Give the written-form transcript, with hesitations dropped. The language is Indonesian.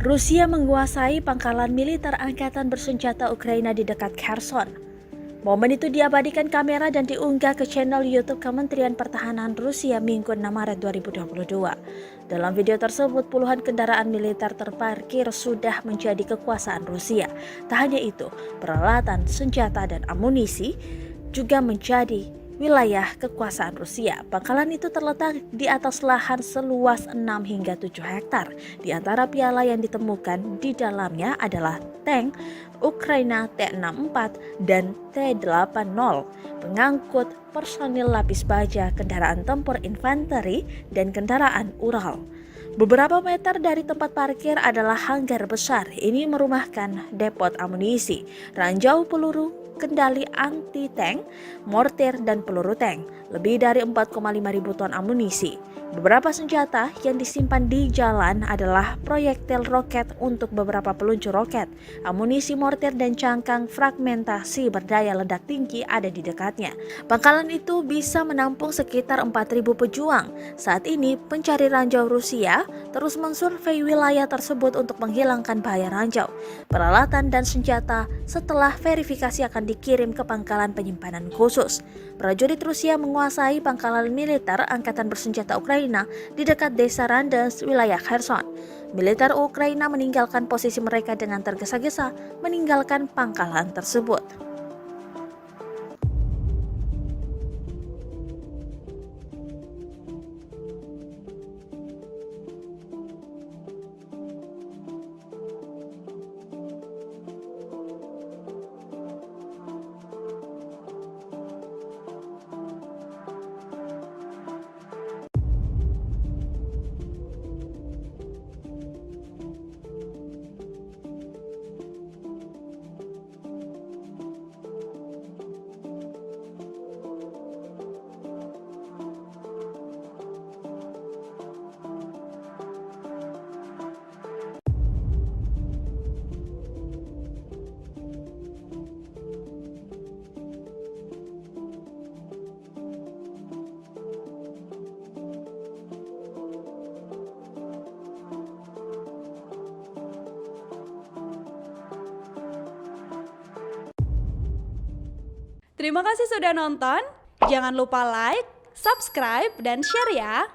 Rusia menguasai pangkalan militer angkatan bersenjata Ukraina di dekat Kherson. Momen itu diabadikan kamera dan diunggah ke channel YouTube Kementerian Pertahanan Rusia Minggu 6 Maret 2022. Dalam video tersebut, puluhan kendaraan militer terparkir sudah menjadi kekuasaan Rusia. Tak hanya itu, peralatan, senjata, dan amunisi juga menjadi wilayah kekuasaan Rusia. Pangkalan itu terletak di atas lahan seluas 6 hingga 7 hektar. Di antara piala yang ditemukan di dalamnya adalah tank Ukraina T-64 dan T-80, pengangkut personil lapis baja, kendaraan tempur infanteri, dan kendaraan Ural. Beberapa meter dari tempat parkir adalah hanggar besar. Ini merumahkan depot amunisi, ranjau peluru, kendali anti-tank, mortir, dan peluru tank, lebih dari 4,5 ribu ton amunisi. Beberapa senjata yang disimpan di jalan adalah proyektil roket untuk beberapa peluncur roket, amunisi mortir, dan cangkang fragmentasi berdaya ledak tinggi ada di dekatnya. Pangkalan itu bisa menampung sekitar 4.000 pejuang. Saat ini, pencari ranjau Rusia terus mensurvei wilayah tersebut untuk menghilangkan bahaya ranjau, peralatan, dan senjata. Setelah verifikasi akan dikirim ke pangkalan penyimpanan khusus. Prajurit Rusia menguasai pangkalan militer angkatan bersenjata Ukraina di dekat desa Randes, wilayah Kherson. Militer Ukraina meninggalkan posisi mereka dengan tergesa-gesa meninggalkan pangkalan tersebut. Terima kasih sudah nonton. Jangan lupa like, subscribe, dan share ya.